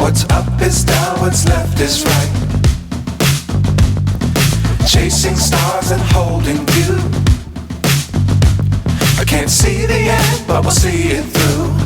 What's up is down, what's left is right. Chasing stars and holding you. I can't see the end, but we'll see it through.